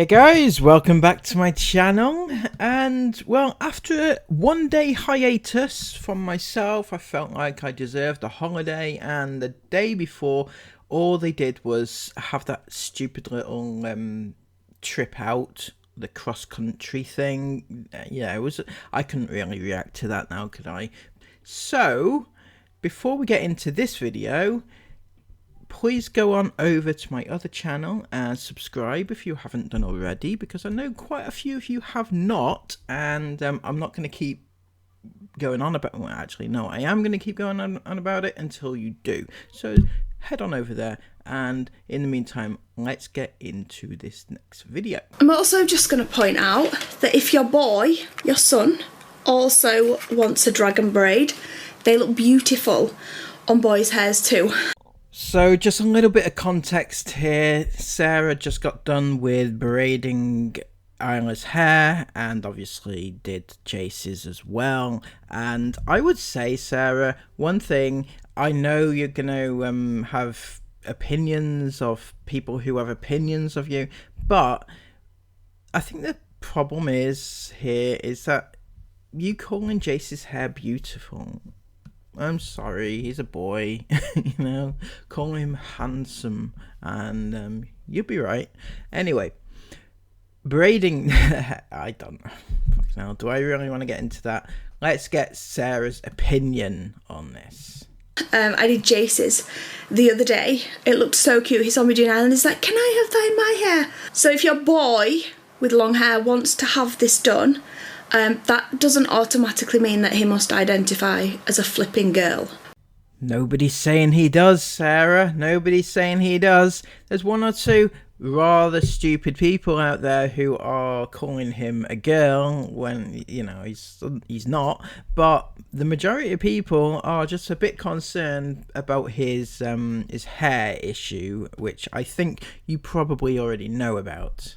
Hey guys, welcome back to my channel. And well, after a one-day hiatus from myself, I felt like I deserved a holiday, and the day before all they did was have that stupid little trip out, the cross-country thing. Yeah, I couldn't really react to that now, could I? So before we get into this video, please go on over to my other channel and subscribe if you haven't done already, because I know quite a few of you have not, and I'm not going to keep going on about, well, actually no, I am going to keep going on about it until you do. So head on over there, and in the meantime, let's get into this next video. I'm also just going to point out that if your boy, your son, also wants a dragon braid, they look beautiful on boys' hairs too. So just a little bit of context here. Sarah just got done with braiding Isla's hair, and obviously did Jace's as well. And I would say, Sarah, one thing, I know you're going to have opinions of people who have opinions of you, but I think the problem is that you calling Jace's hair beautiful, I'm sorry, he's a boy, you know, call him handsome, and you'll be right. Anyway, braiding, I don't know, fucking hell, do I really want to get into that? Let's get Sarah's opinion on this. I did Jace's the other day. It looked so cute. He saw me doing it and he's like, can I have that in my hair? So if your boy with long hair wants to have this done, that doesn't automatically mean that he must identify as a flipping girl. Nobody's saying he does, Sarah. Nobody's saying he does. There's one or two rather stupid people out there who are calling him a girl when, you know, he's not. But the majority of people are just a bit concerned about his hair issue, which I think you probably already know about.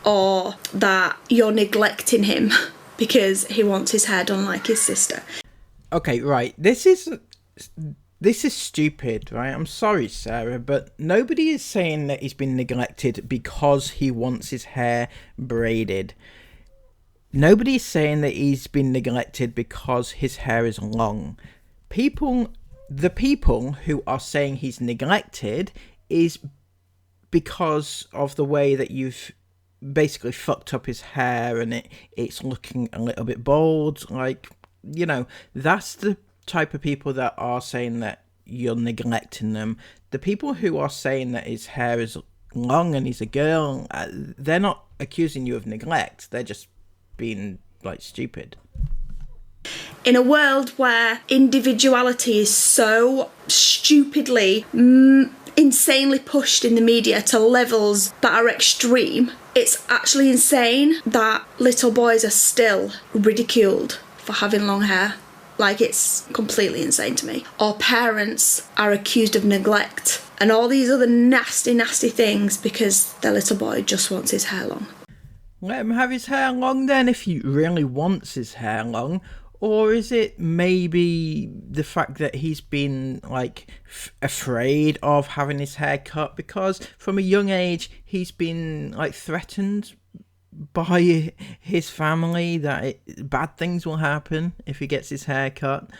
Or that you're neglecting him because he wants his hair done like his sister. Okay, right. This is stupid, right? I'm sorry, Sarah, but nobody is saying that he's been neglected because he wants his hair braided. Nobody's saying that he's been neglected because his hair is long. The people who are saying he's neglected is because of the way that you've basically fucked up his hair and it's looking a little bit bald. Like, you know, that's the type of people that are saying that you're neglecting them. The people who are saying that his hair is long and he's a girl, they're not accusing you of neglect, they're just being like stupid. In a world where individuality is so stupidly insanely pushed in the media to levels that are extreme, it's actually insane that little boys are still ridiculed for having long hair. Like, it's completely insane to me. Or parents are accused of neglect and all these other nasty, nasty things because their little boy just wants his hair long. Let him have his hair long then, if he really wants his hair long. Or is it maybe the fact that he's been, like, afraid of having his hair cut? Because from a young age, he's been, like, threatened by his family that bad things will happen if he gets his hair cut.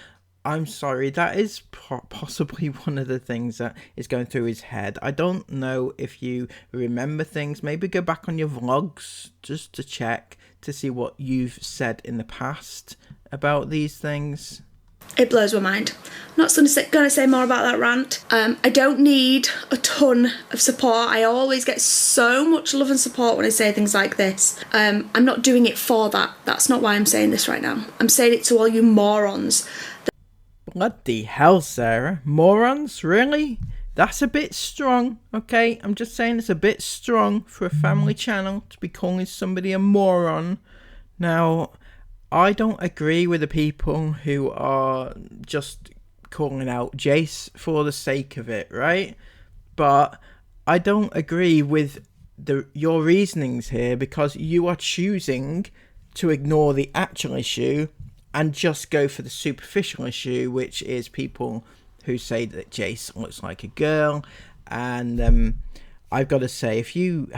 I'm sorry, that is possibly one of the things that is going through his head. I don't know if you remember things. Maybe go back on your vlogs just to check to see what you've said in the past about these things. It blows my mind. I'm not going to say more about that rant. I don't need a ton of support. I always get so much love and support when I say things like this. I'm not doing it for that. That's not why I'm saying this right now. I'm saying it to all you morons. Bloody hell, Sarah. Morons? Really? That's a bit strong, okay? I'm just saying it's a bit strong for a family channel to be calling somebody a moron. Now, I don't agree with the people who are just calling out Jace for the sake of it, right? But I don't agree with your reasonings here, because you are choosing to ignore the actual issue and just go for the superficial issue, which is people who say that Jace looks like a girl. And I've got to say, if you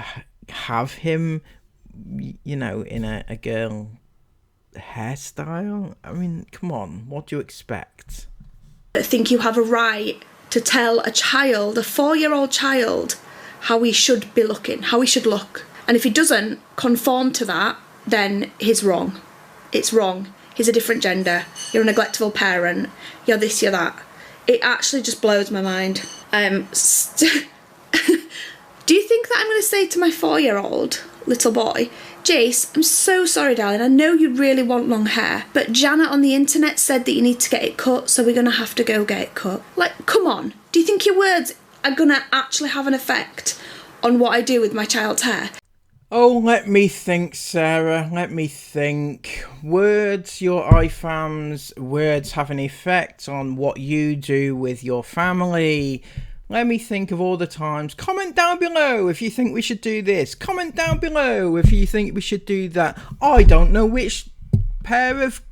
have him, you know, in a girl hairstyle. I mean, come on, what do you expect? I think you have a right to tell a child, a 4-year-old child, how he should be looking, how he should look. And if he doesn't conform to that, then he's wrong. It's wrong. He's a different gender. You're a neglectful parent. You're this, you're that. It actually just blows my mind. Do you think that I'm going to say to my 4-year-old little boy, Jace, I'm so sorry, darling, I know you really want long hair, but Janet on the internet said that you need to get it cut, so we're going to have to go get it cut. Like, come on. Do you think your words are going to actually have an effect on what I do with my child's hair? Oh, let me think, Sarah. Let me think. Words, your iFams, words have an effect on what you do with your family. Let me think of all the times. Comment down below if you think we should do this. Comment down below if you think we should do that. I don't know which pair of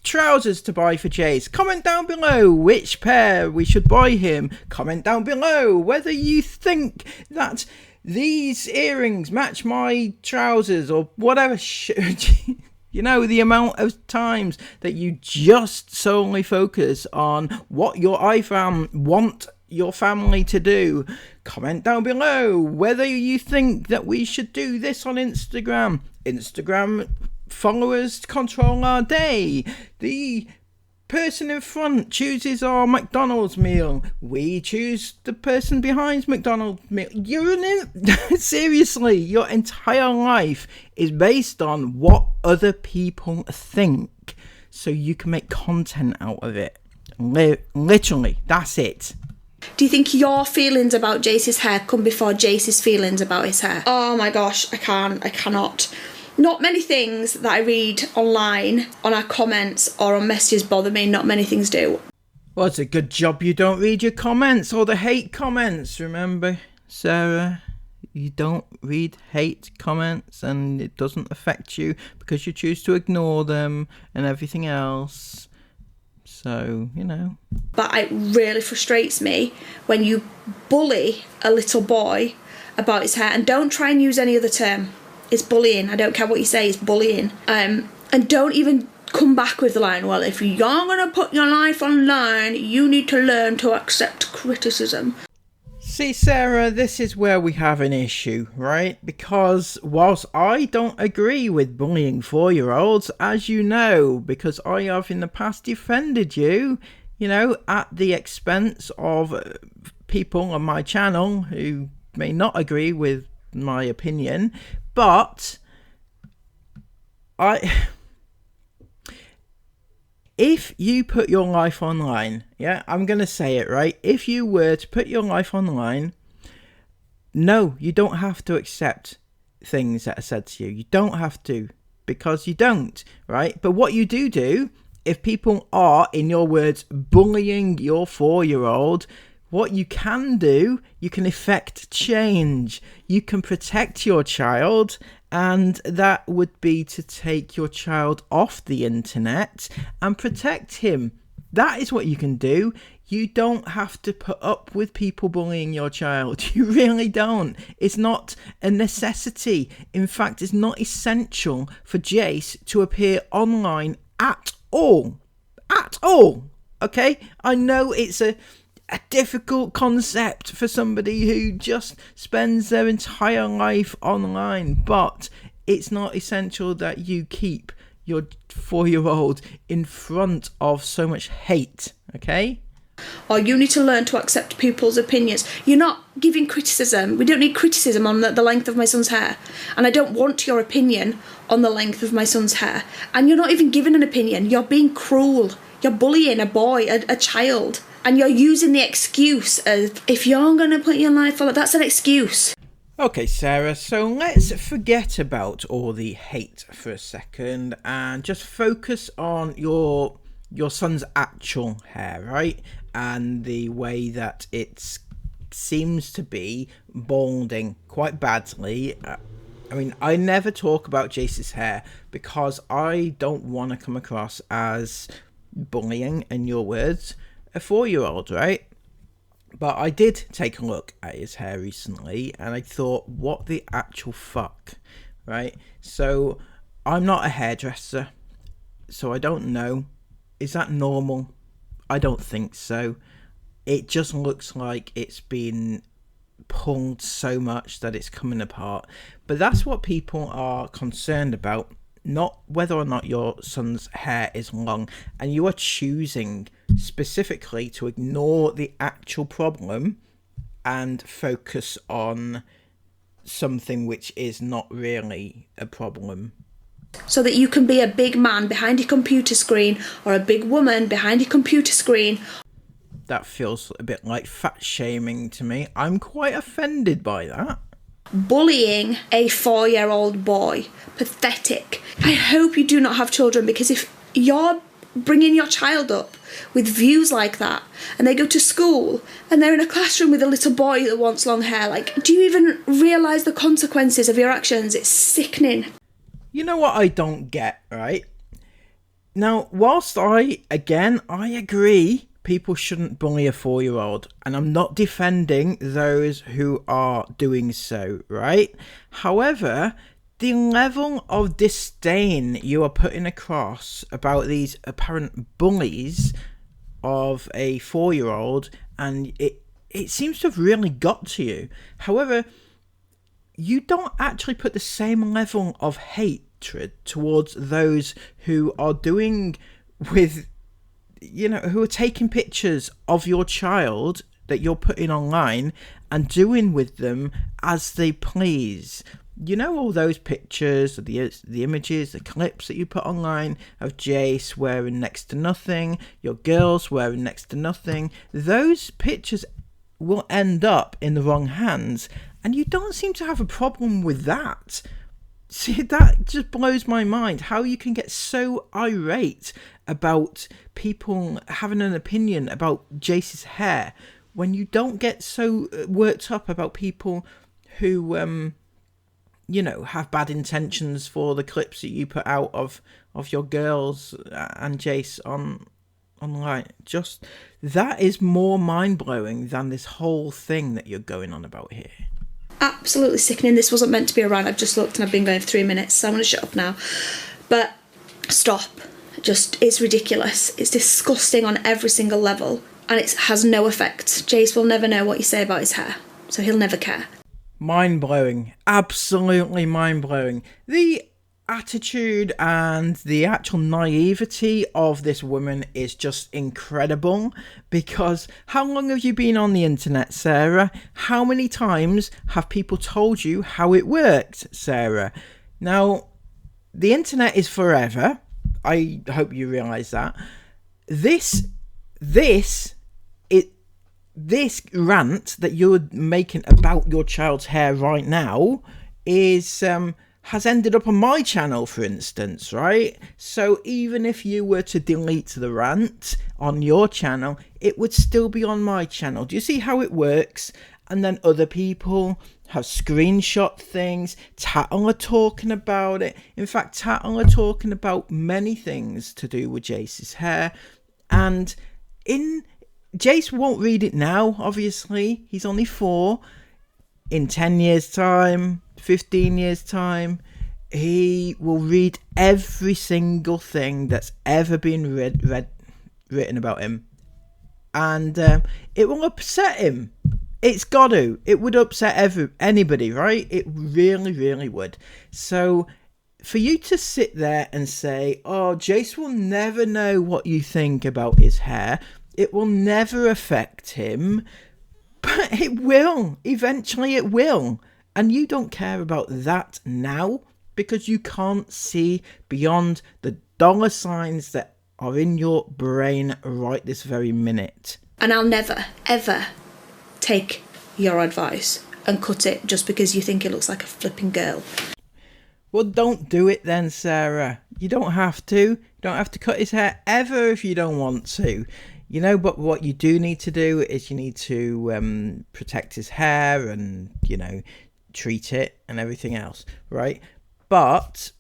trousers to buy for Jace. Comment down below which pair we should buy him. Comment down below whether you think that these earrings match my trousers or whatever. You know, the amount of times that you just solely focus on what your iFam want your family to do. Comment down below whether you think that we should do this on Instagram. Instagram followers control our day. The person in front chooses our McDonald's meal. We choose the person behind's McDonald's meal. Seriously, your entire life is based on what other people think, so you can make content out of it. Literally, that's it. Do you think your feelings about Jace's hair come before Jace's feelings about his hair? Oh my gosh, I cannot. Not many things that I read online, on our comments or on messages bother me. Not many things do. Well, it's a good job you don't read your comments or the hate comments. Remember, Sarah, you don't read hate comments and it doesn't affect you because you choose to ignore them and everything else. So, you know. But it really frustrates me when you bully a little boy about his hair, and don't try and use any other term. It's bullying. I don't care what you say, it's bullying. And don't even come back with the line, well, if you're going to put your life online, you need to learn to accept criticism. See, Sarah, this is where we have an issue, right? Because whilst I don't agree with bullying 4-year-olds, as you know, because I have in the past defended you, you know, at the expense of people on my channel who may not agree with my opinion, but if you put your life online, yeah, I'm going to say it, right? If you were to put your life online, no, you don't have to accept things that are said to you. You don't have to, because you don't, right? But what you do, if people are, in your words, bullying your 4-year-old, what you can do, you can effect change. You can protect your child, and that would be to take your child off the internet and protect him. That is what you can do. You don't have to put up with people bullying your child. You really don't. It's not a necessity. In fact, it's not essential for Jace to appear online at all. At all. Okay? I know it's a difficult concept for somebody who just spends their entire life online, but it's not essential that you keep your 4-year-old in front of so much hate, okay? Or you need to learn to accept people's opinions. You're not giving criticism. We don't need criticism on the length of my son's hair, and I don't want your opinion on the length of my son's hair. And you're not even giving an opinion. You're being cruel. You're bullying a boy, a child. And you're using the excuse of, if you're going to put your life on, that's an excuse. Okay, Sarah, so let's forget about all the hate for a second and just focus on your son's actual hair, right? And the way that it seems to be balding quite badly. I mean, I never talk about Jace's hair because I don't want to come across as bullying, in your words, a 4-year-old, right? But I did take a look at his hair recently, and I thought, what the actual fuck, right? So I'm not a hairdresser, so I don't know. Is that normal? I don't think so. It just looks like it's been pulled so much that it's coming apart. But that's what people are concerned about, not whether or not your son's hair is long. And you are choosing specifically to ignore the actual problem and focus on something which is not really a problem. So that you can be a big man behind a computer screen or a big woman behind a computer screen. That feels a bit like fat shaming to me. I'm quite offended by that. Bullying a 4-year-old boy. Pathetic. I hope you do not have children, because if you're bringing your child up with views like that and they go to school and they're in a classroom with a little boy that wants long hair, like, do you even realise the consequences of your actions? It's sickening. You know what I don't get, right? Now, whilst I agree people shouldn't bully a 4-year-old, and I'm not defending those who are doing so, right? However, the level of disdain you are putting across about these apparent bullies of a 4-year-old, and it seems to have really got to you. However, you don't actually put the same level of hatred towards those who are doing with, you know, who are taking pictures of your child that you're putting online and doing with them as they please. You know, all those pictures, the images, the clips that you put online of Jace wearing next to nothing, your girls wearing next to nothing. Those pictures will end up in the wrong hands, and you don't seem to have a problem with that. See, that just blows my mind, how you can get so irate about people having an opinion about Jace's hair when you don't get so worked up about people who, you know, have bad intentions for the clips that you put out of your girls and Jace online. Just, that is more mind-blowing than this whole thing that you're going on about here. Absolutely sickening. This wasn't meant to be a rant. I've just looked and I've been going for 3 minutes, so I'm going to shut up now. But stop. Just, it's ridiculous. It's disgusting on every single level, and it has no effect. Jace will never know what you say about his hair, so he'll never care. Mind-blowing. Absolutely mind-blowing. The attitude and the actual naivety of this woman is just incredible, because how long have you been on the internet, Sarah? How many times have people told you how it worked, Sarah? Now, the internet is forever. I hope you realise that. This rant that you're making about your child's hair right now is has ended up on my channel, for instance, right? So even if you were to delete the rant on your channel, it would still be on my channel. Do you see how it works? And then other people have screenshot things. Tattle are talking about it. In fact, Tattle are talking about many things to do with Jace's hair. And Jace won't read it now, obviously. He's only 4. In 10 years' time, 15 years' time, he will read every single thing that's ever been written about him. And it will upset him. It's got to. It would upset anybody, right? It really, really would. So for you to sit there and say, oh, Jace will never know what you think about his hair. It will never affect him. But it will. Eventually it will. And you don't care about that now because you can't see beyond the dollar signs that are in your brain right this very minute. And I'll never, ever take your advice and cut it just because you think it looks like a flipping girl. Well, don't do it then, Sarah. You don't have to. You don't have to cut his hair ever if you don't want to. You know, but what you do need to do is you need to protect his hair and, you know, treat it and everything else, right? But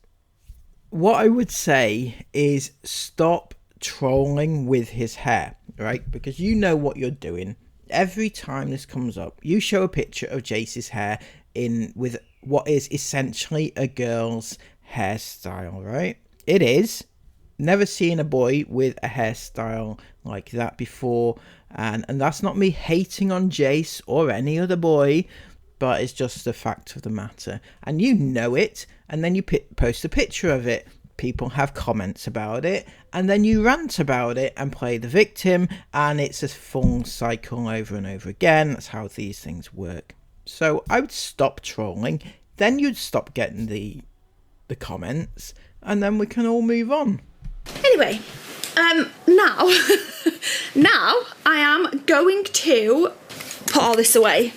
what I would say is stop trolling with his hair, right? Because you know what you're doing. every time this comes up, you show a picture of Jace's hair with what is essentially a girl's hairstyle, right? It is. Never seen a boy with a hairstyle like that before, and that's not me hating on Jace or any other boy, but it's just the fact of the matter. And you know it, and then you post a picture of it. People have comments about it, and then you rant about it and play the victim, and it's a full cycle over and over again. That's how these things work. So I would stop trolling, then you'd stop getting the comments, and then we can all move on. Anyway, now I am going to put all this away.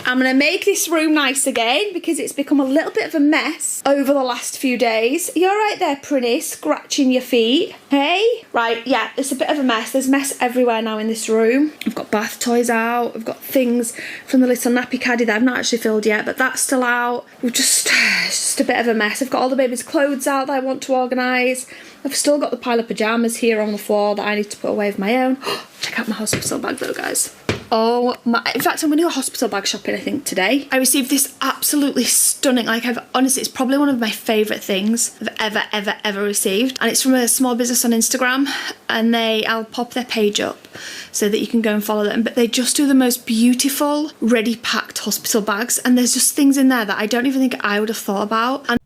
I'm going to make this room nice again because it's become a little bit of a mess over the last few days. You all right there, Prinny? Scratching your feet? Hey? Right, yeah, it's a bit of a mess. There's mess everywhere now in this room. I've got bath toys out. I've got things from the little nappy caddy that I've not actually filled yet, but that's still out. It's just a bit of a mess. I've got all the baby's clothes out that I want to organise. I've still got the pile of pyjamas here on the floor that I need to put away of my own. Check out my hospital bag though, guys. Oh my, in fact I'm going to go hospital bag shopping I think today. I received this absolutely stunning, honestly it's probably one of my favourite things I've ever received, and it's from a small business on Instagram, and I'll pop their page up so that you can go and follow them, but they just do the most beautiful ready packed hospital bags, and there's just things in there that I don't even think I would have thought about. And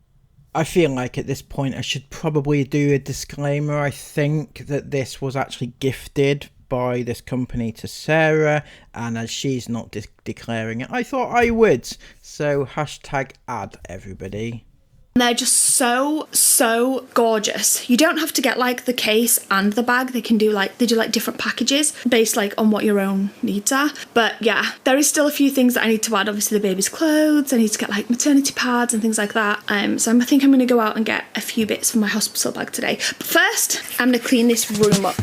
I feel like at this point I should probably do a disclaimer. I think that this was actually gifted by this company to Sarah, and as she's not declaring it, I thought I would. So hashtag ad, everybody. They're just so gorgeous. You don't have to get like the case and the bag. They do like different packages based like on what your own needs are. But yeah, there is still a few things that I need to add. Obviously the baby's clothes, I need to get like maternity pads and things like that. So I think I'm going to go out and get a few bits for my hospital bag today. But first, I'm going to clean this room up.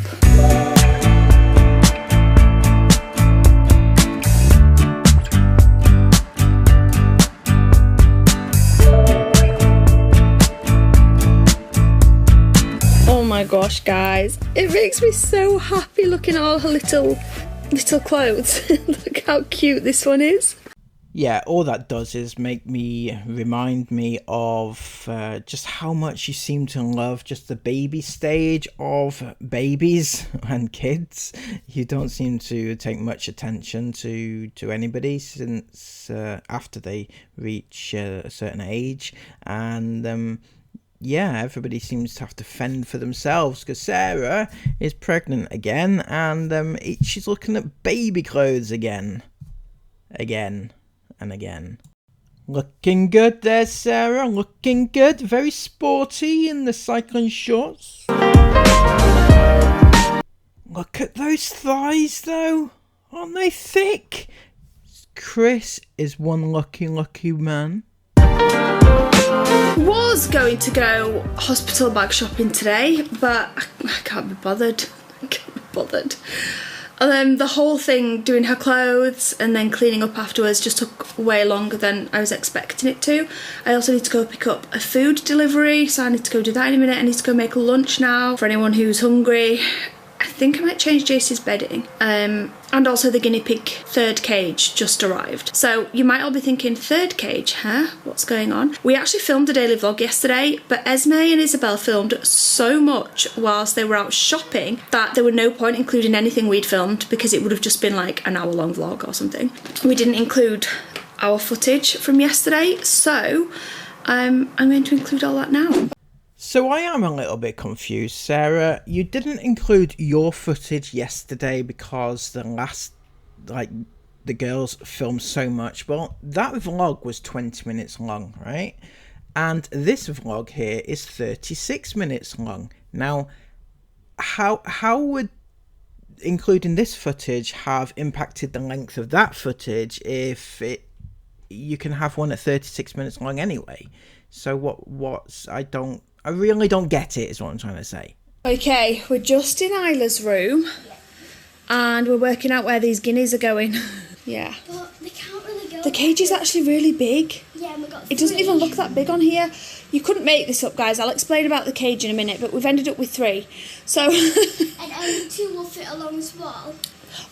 Oh my gosh, guys, it makes me so happy looking at all her little clothes. Look how cute this one is. Yeah, all that does is remind me of just how much you seem to love just the baby stage of babies and kids. You don't seem to take much attention to anybody since after they reach a certain age, and yeah, everybody seems to have to fend for themselves because Sarah is pregnant again, and she's looking at baby clothes again and again. Looking good there, Sarah. Looking good. Very sporty in the cycling shorts. Look at those thighs, though. Aren't they thick? Chris is one lucky man. Was going to go hospital bag shopping today, but I can't be bothered. And then the whole thing, doing her clothes and then cleaning up afterwards, just took way longer than I was expecting it to. I also need to go pick up a food delivery, so I need to go do that in a minute. I need to go make lunch now for anyone who's hungry. I think I might change Jace's bedding. And also the guinea pig third cage just arrived. So you might all be thinking, third cage, huh? What's going on? We actually filmed a daily vlog yesterday, but Esme and Isabel filmed so much whilst they were out shopping that there were no point including anything we'd filmed because it would have just been like an hour-long vlog or something. We didn't include our footage from yesterday, so I'm going to include all that now. So I am a little bit confused, Sarah. You didn't include your footage yesterday because the girls filmed so much. Well, that vlog was 20 minutes long, right? And this vlog here is 36 minutes long. Now, how would including this footage have impacted the length of that footage if you can have one at 36 minutes long anyway? So I really don't get it, is what I'm trying to say. Okay, we're just in Isla's room, and we're working out where these guineas are going. Yeah. But they can't really go. The cage is actually really big. Yeah, we got It doesn't even look that big on here. You couldn't make this up, guys. I'll explain about the cage in a minute, but we've ended up with 3. So... And only 2 will fit along this wall.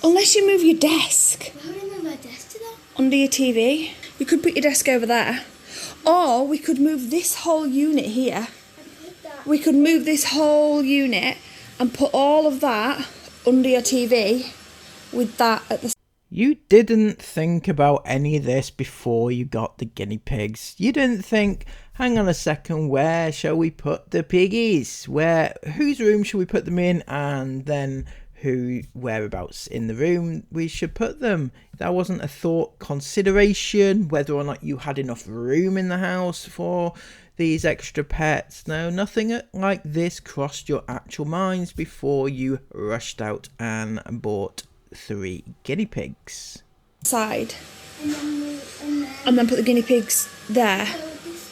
Unless you move your desk. Why would I move my desk to that? Under your TV. You could put your desk over there. Or we could move this whole unit here. We could move this whole unit and put all of that under your TV with that at the... You didn't think about any of this before you got the guinea pigs. You didn't think, hang on a second, where shall we put the piggies? Whose room should we put them in? And then whereabouts in the room we should put them. That wasn't a thought consideration, whether or not you had enough room in the house for these extra pets. No, nothing like this crossed your actual minds before you rushed out and bought 3 guinea pigs. Side. And then put the guinea pigs there.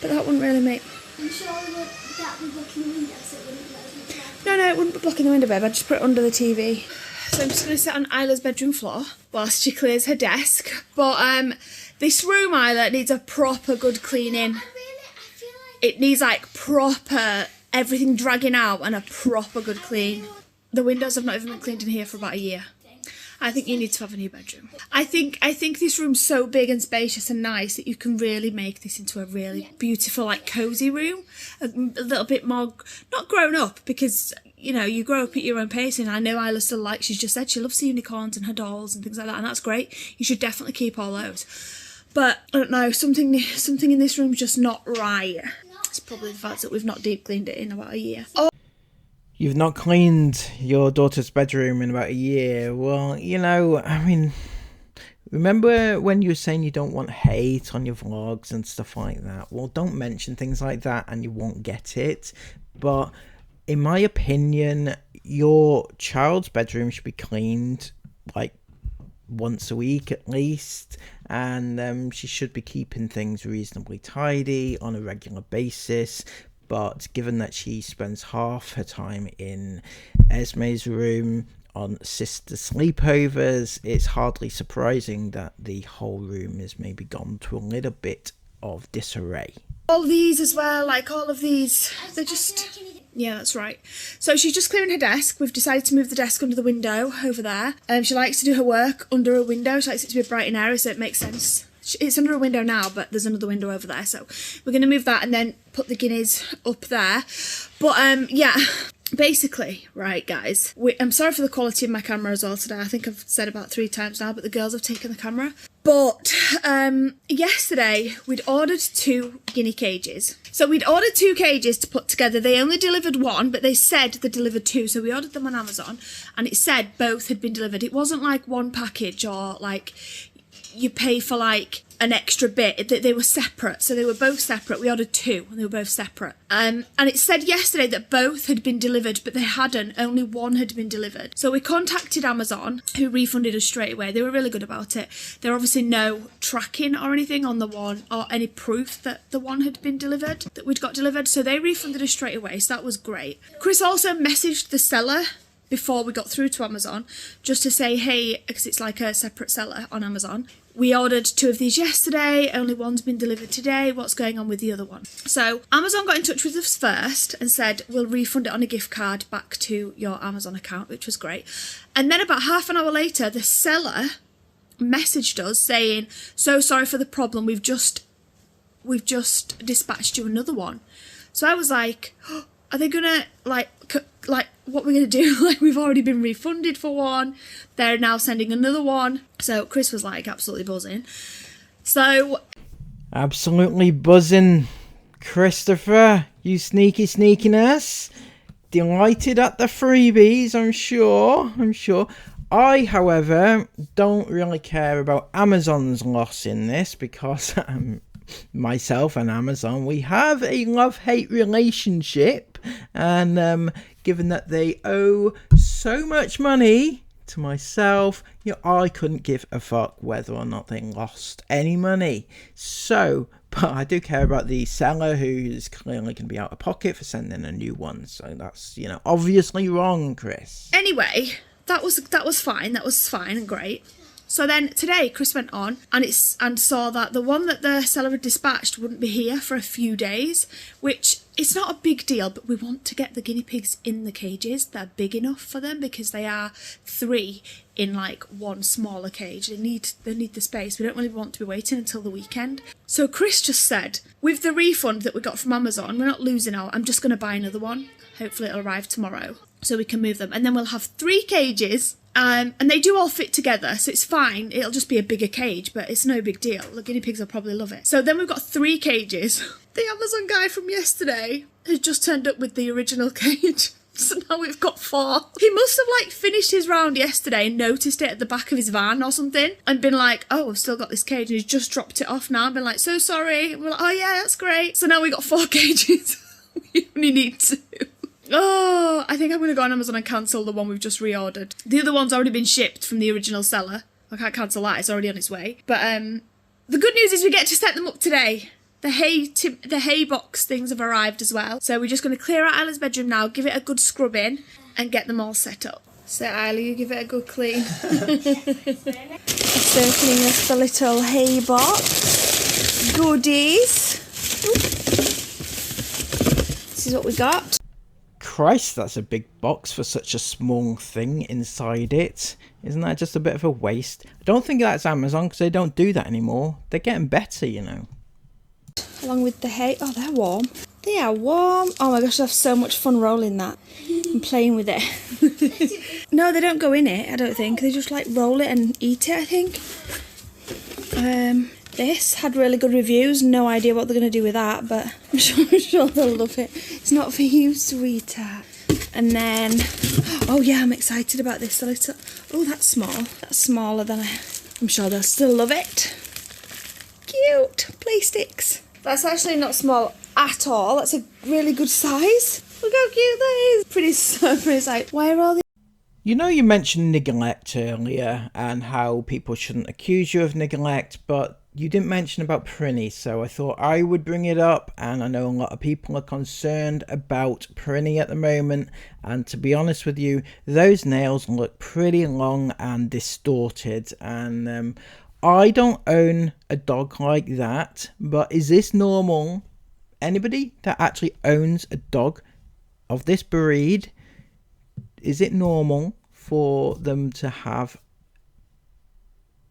But that wouldn't really make... I'm sure that would look in the window so it wouldn't let us look out. No, it wouldn't be blocking the window, babe. I'd just put it under the TV. So I'm just going to sit on Isla's bedroom floor whilst she clears her desk. But this room, Isla, needs a proper good cleaning. I feel like... It needs like proper, everything dragging out and a proper good clean. The windows have not even been cleaned in here for about a year. I think you need to have a new bedroom. I think this room's so big and spacious and nice that you can really make this into a really beautiful, like, cosy room. A little bit more, not grown up, because, you know, you grow up at your own pace, and I know Isla still likes, she's just said she loves the unicorns and her dolls and things like that, and that's great. You should definitely keep all those. But, I don't know, something in this room's just not right. It's probably the fact that we've not deep cleaned it in about a year. Oh. You've not cleaned your daughter's bedroom in about a year. Well, you know, I mean, remember when you were saying you don't want hate on your vlogs and stuff like that? Well, don't mention things like that and you won't get it. But in my opinion, your child's bedroom should be cleaned like once a week at least, and she should be keeping things reasonably tidy on a regular basis. But given that she spends half her time in Esme's room on sister sleepovers, it's hardly surprising that the whole room is maybe gone to a little bit of disarray. All these as well, like all of these, they're just... Yeah, that's right. So she's just clearing her desk. We've decided to move the desk under the window over there. She likes to do her work under a window. She likes it to be bright and airy, so it makes sense. It's under a window now, but there's another window over there, so we're going to move that and then put the guineas up there. But yeah, basically, right, guys, I'm sorry for the quality of my camera as well today. I think I've said about 3 times now, but the girls have taken the camera. But yesterday we'd ordered 2 guinea cages. So we'd ordered 2 cages to put together. They only delivered 1, but they said they delivered 2. So we ordered them on Amazon and it said both had been delivered. It wasn't like one package or like you pay for like an extra bit. They were separate, so they were both separate. We ordered 2 and they were both separate. And it said yesterday that both had been delivered, but they hadn't. Only 1 had been delivered. So we contacted Amazon, who refunded us straight away. They were really good about it. There were obviously no tracking or anything on the one, or any proof that the one had been delivered, that we'd got delivered. So they refunded us straight away, so that was great. Chris also messaged the seller before we got through to Amazon, just to say, hey, because it's like a separate seller on Amazon. We ordered 2 of these yesterday, only 1's been delivered today, what's going on with the other one? So Amazon got in touch with us first and said, we'll refund it on a gift card back to your Amazon account, which was great. And then about half an hour later, the seller messaged us saying, so sorry for the problem, we've just dispatched you another one. So I was like, oh, are they gonna, like, what we're gonna do? Like, we've already been refunded for 1. They're now sending another one. So Chris was like absolutely buzzing. So absolutely buzzing, Christopher, you sneakiness. Delighted at the freebies, I'm sure. I, however, don't really care about Amazon's loss in this, because myself and Amazon, we have a love-hate relationship, and given that they owe so much money to myself, you know, I couldn't give a fuck whether or not they lost any money. So, but I do care about the seller, who is clearly going to be out of pocket for sending a new one. So that's, you know, obviously wrong, Chris. Anyway, that was fine. That was fine and great. So then today Chris went on and saw that the one that the seller had dispatched wouldn't be here for a few days, which it's not a big deal, but we want to get the guinea pigs in the cages. They're big enough for them because they are 3 in like one smaller cage. They need the space. We don't really want to be waiting until the weekend. So Chris just said, with the refund that we got from Amazon, we're not losing out. I'm just going to buy another one. Hopefully it'll arrive tomorrow so we can move them. And then we'll have 3 cages. And they do all fit together, so it's fine. It'll just be a bigger cage, but it's no big deal. The guinea pigs will probably love it. So then we've got 3 cages. The Amazon guy from yesterday has just turned up with the original cage. So now we've got 4. He must have like finished his round yesterday and noticed it at the back of his van or something and been like, oh, I've still got this cage, and he's just dropped it off now and been like, so sorry. We're like, oh yeah, that's great. So now we got 4 cages. We only need 2. Oh, I think I'm going to go on Amazon and cancel the one we've just reordered. The other one's already been shipped from the original seller. I can't cancel that, it's already on its way. But the good news is we get to set them up today. The hay box things have arrived as well. So we're just going to clear out Isla's bedroom now, give it a good scrub in and get them all set up. So Isla, you give it a good clean. Circling us the little hay box. Goodies. This is what we got. Christ, that's a big box for such a small thing inside it. Isn't that just a bit of a waste? I don't think that's Amazon because they don't do that anymore. They're getting better, you know. Along with the hay. Oh, they're warm. They are warm. Oh my gosh, I have so much fun rolling that and playing with it. No, they don't go in it, I don't think. They just like roll it and eat it, I think. This had really good reviews. No idea what they're going to do with that, but I'm sure they'll love it. It's not for you, sweetheart. And then, oh yeah, I'm excited about this. A little, oh, that's small. That's smaller than I'm sure they'll still love it. Cute play sticks. That's actually not small at all. That's a really good size. Look how cute that is. Pretty size. Why are all these? You know, you mentioned neglect earlier and how people shouldn't accuse you of neglect, but you didn't mention about Prinny, so I thought I would bring it up, and I know a lot of people are concerned about Prinny at the moment, and to be honest with you, those nails look pretty long and distorted, and I don't own a dog like that, but is this normal? Anybody that actually owns a dog of this breed, is it normal for them to have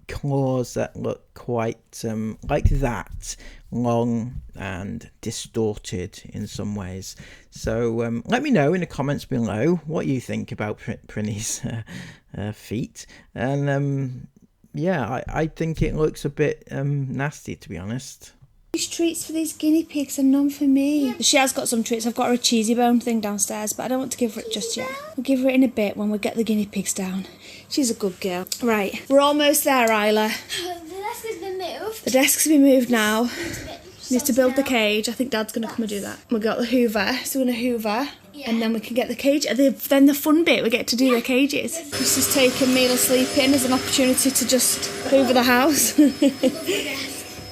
claws that look quite like that, long and distorted in some ways? So let me know in the comments below what you think about Prinny's feet, and yeah, I think it looks a bit nasty, to be honest. These treats for these guinea pigs are none for me. Yeah. She has got some treats. I've got her a cheesy bone thing downstairs, but I don't want to give her it just yet. We'll give her it in a bit when we get the guinea pigs down. She's a good girl. Right, we're almost there, Isla. The desk has been moved. The desk's been moved now. Need to build the cage. I think Dad's going to come and do that. We've got the hoover, so we're going to hoover. Yeah. And then we can get the cage. Then the fun bit, we get to do the cages. Chris has taken Mila sleeping as an opportunity to just hoover the house.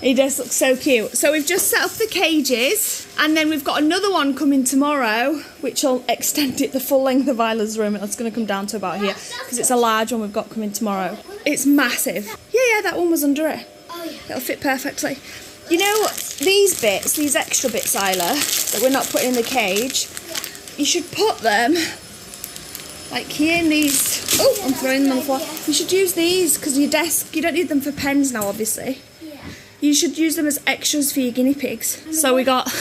He does look so cute. So we've just set up the cages, and then we've got another one coming tomorrow, which will extend it the full length of Isla's room. It's going to come down to about here, because it's a large one we've got coming tomorrow. It's massive. Yeah, that one was under it. Oh yeah. It'll fit perfectly. You know, these bits, these extra bits, Isla, that we're not putting in the cage, you should put them like here in these. Oh, I'm throwing them on the floor. You should use these, because your desk, you don't need them for pens now, obviously. You should use them as extras for your guinea pigs. So we got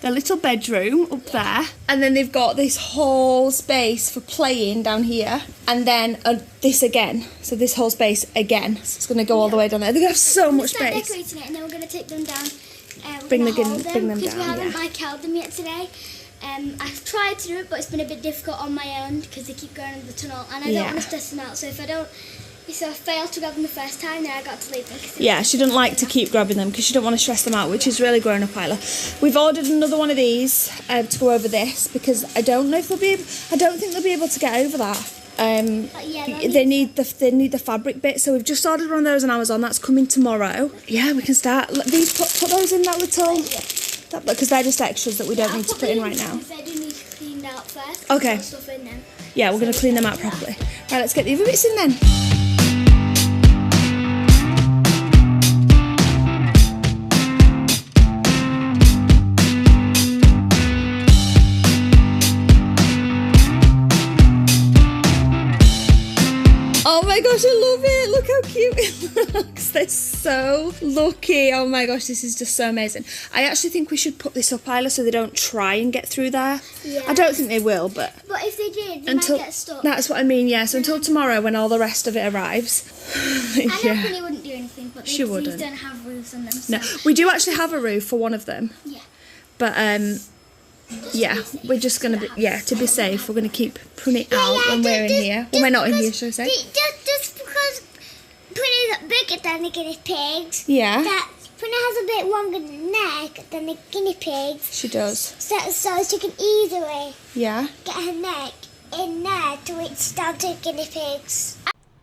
their little bedroom up there, and then they've got this whole space for playing down here, and then this again. So this whole space again. So it's going to go all the way down there. They're going to have so much space. Decorating it, and then we're going to take them down. Bring them down. Because we haven't like held them yet today. I've tried to do it, but it's been a bit difficult on my own because they keep going in the tunnel, and I don't want to stress them out. So if I fail to grab them the first time, then I got to leave them. Yeah, she doesn't like to keep grabbing them because she don't want to stress them out, which is really grown up, Isla. We've ordered another one of these to go over this, because I don't know if they'll be able. I don't think they'll be able to get over that. They need the fabric bit, so we've just ordered one of those on Amazon. That's coming tomorrow. Yeah, we can start. These put those in that little. Because they're just extras that we don't need to put in right now. They do need cleaned out first. Okay. Stuff in them. Yeah, we're going to clean them out properly. Right, let's get the other bits in then. gosh, I love it. Look how cute it looks. They're so lucky. Oh my gosh, this is just so amazing. I actually think we should put this up, Isla, so they don't try and get through there. Yeah. I don't think they will, but if they did, they might get stuck. That's what I mean, yeah. So until tomorrow when all the rest of it arrives. I know Penny wouldn't do anything, but she wouldn't. These don't have roofs on them. So. No, we do actually have a roof for one of them. Yeah. But yeah, we're just gonna be to be safe. We're gonna keep putting it out when we're in here. When we're not in here, should I say? Just because Prinny's bigger than the guinea pigs. Yeah. That Prinny has a bit longer neck than the guinea pigs. She does. So she can easily get her neck in there to reach down to guinea pigs.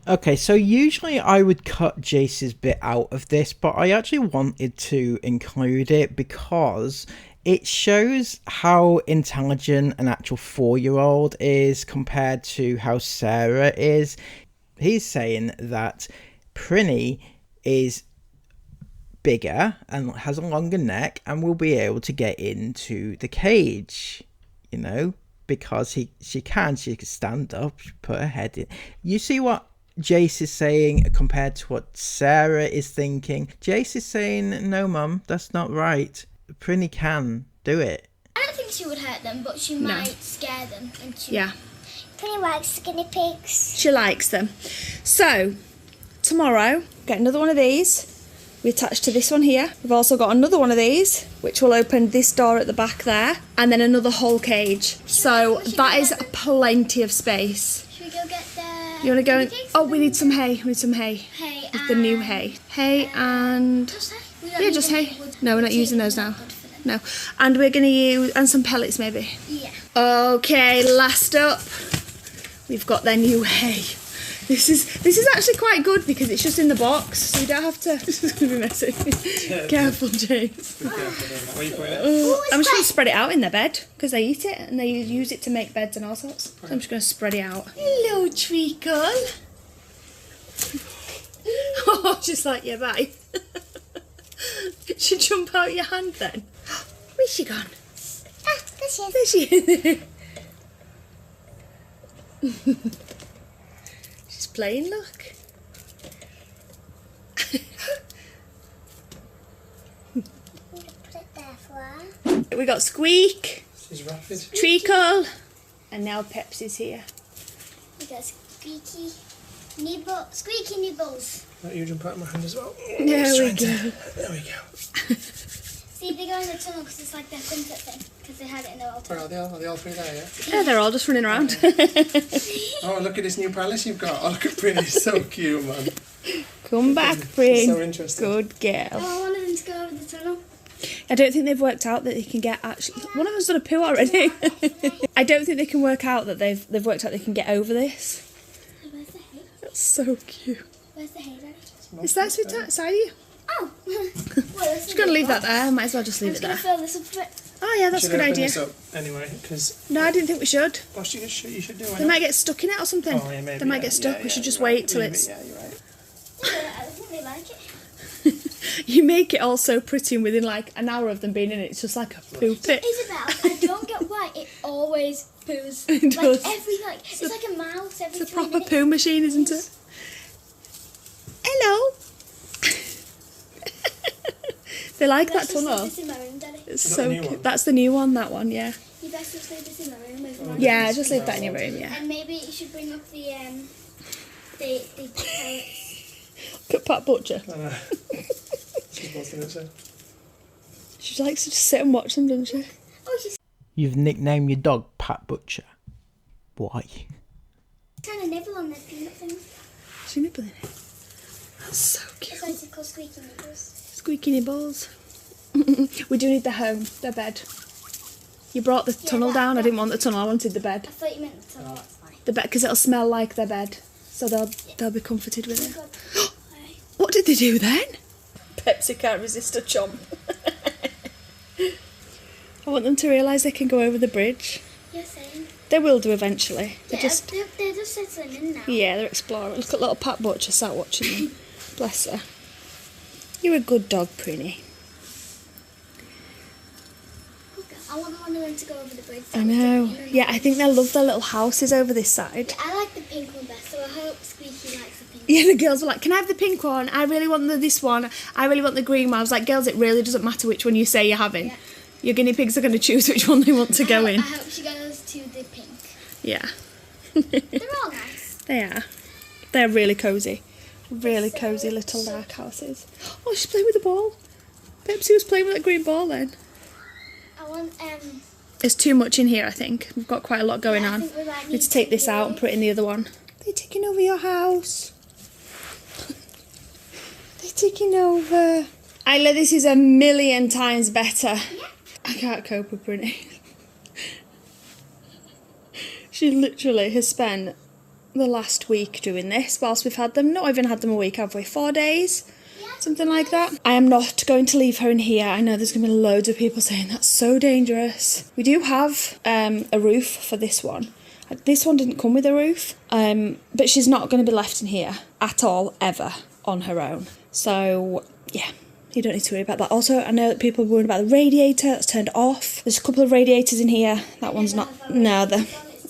Okay, so usually I would cut Jace's bit out of this, but I actually wanted to include it because it shows how intelligent an actual 4-year-old is compared to how Sarah is. He's saying that Prinny is bigger and has a longer neck and will be able to get into the cage, you know, because she can stand up, put her head in. You see what Jace is saying compared to what Sarah is thinking? Jace is saying, no mum, that's not right. Prinny can do it. I don't think she would hurt them, but she might scare them. Yeah. Prinny likes guinea pigs. She likes them. So, tomorrow, get another one of these. We attach to this one here. We've also got another one of these, which will open this door at the back there, and then another whole cage. So, that is plenty of space. Should we go get the... You want to go? Oh, we need some hay. We need some hay. Hay the new hay. Hay and... Just hay? Yeah, just hay. No, we're not using those now. No. And we're going to use... And some pellets, maybe. Yeah. Okay, last up. We've got their new hay. This is actually quite good because it's just in the box, so you don't have to... This is going to be messy. Careful, James. Where are you putting it? I'm just going to spread it out in their bed because they eat it and they use it to make beds and all sorts. So I'm just going to spread it out. Hello, Treacle. Oh, just like, yeah, bye. She jump out your hand then? Where's she gone? Ah, there she is. There she is. She's playing, look. Put it there for her. We got Squeak, She's rapid. Treacle, and now Pepsi's here. We got Squeaky Nibbles. Let you jump out of my hand as well. There we go. There we go. See, they go in the tunnel because it's like their comfort thing, because they had it in their old tunnel. Where are they all? Are they all three there, yeah? Yeah, they're all just running around. Oh, look at this new palace you've got. Oh, look at Prinny. So cute, man. Come back, Prin. So interesting. Good girl. Oh, I wanted them to go over the tunnel. I don't think they've worked out that they can get actually. One of them's done a poo already. I don't think they can work out that they've worked out they can get over this. Where's the hay? That's so cute. Where's the hay, Daddy? Is that sweet outside you? Oh! Just gonna leave that there. Might as well just leave it I'm there. just going to fill this up a bit. Oh yeah, that's a Should good open idea. this up anyway, because No, I didn't think we should. well, you should do it. They might get stuck in it or something. Oh, yeah, maybe, They might yeah, get stuck. yeah, We should yeah, just you're wait right. till Leave it's. it, yeah, you're right. I think they like it. You make it all so pretty, and within like an hour of them being in it, it's just like a poo pit. Isabel, I don't get why it always poos. It does. Like it's like a mouse every It's a 3 proper minutes. poo machine, isn't it? Hello. They like Let's that just tunnel. leave this in my room, Daddy. It's Is that so the new cute. one? That's the new one. That one, yeah. You best just leave this in my room with my Yeah, just leave that in your room. Yeah. And maybe you should bring up the pellets. Look at Pat Butcher. She's watching it, so. She likes to just sit and watch them, doesn't she? Oh, she's You've nicknamed your dog Pat Butcher. Why? trying to nibble on their peanut things. She nibbling it. That's so That's cute. why it's called squeaky nipples. Squeaky nibbles. We do need the home, the bed. You brought the tunnel down. I didn't want the tunnel. I wanted the bed. I thought you meant the tunnel, that's fine. The bed, because it'll smell like their bed, so they'll be comforted with it. God. What did they do then? Pepsi can't resist a chomp. I want them to realise they can go over the bridge. You're saying? They will do eventually. They're just They're just settling in now. yeah, they're exploring. Look at little Pat Butcher sat watching them. Bless her. You're a good dog, Prinny. I want one of them to go over the bridge. I know. Yeah, I think they'll love their little houses over this side. I like the pink one best, so I hope Squeaky likes the pink Yeah, the girls were like, can I have the pink one? I really want this one. I really want the green one. I was like, girls, it really doesn't matter which one you say you're having. Yeah. Your guinea pigs are going to choose which one they want to go in. I hope she goes to the pink. Yeah. They're all nice. They are. They're really cosy. Really cosy little dark houses. Oh, she's playing with the ball. Pepsi was playing with that green ball then. I want, There's too much in here, I think. We've got quite a lot going on. We Need to take this out and put it in the other one. They're taking over your house. They're taking over. Isla, this is a million times better. Yeah. I can't cope with Brittany. She literally has spent the last week doing this whilst we've had them. Not even had them a week, have we? 4 days? Something like that. I am not going to leave her in here. I know there's going to be loads of people saying that's so dangerous. We do have a roof for this one. This one didn't come with a roof, but she's not going to be left in here at all, ever, on her own. So, yeah. You don't need to worry about that. Also, I know that people are worried about the radiator. That's turned off. There's a couple of radiators in here. That one's not...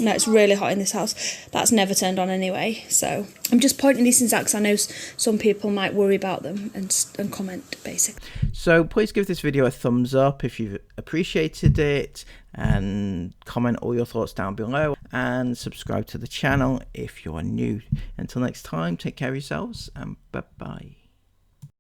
No, it's really hot in this house. That's never turned on anyway. So I'm just pointing these things out because I know some people might worry about them and comment, basically. So please give this video a thumbs up if you've appreciated it, and comment all your thoughts down below, and subscribe to the channel if you're new. Until next time, take care of yourselves, and bye-bye.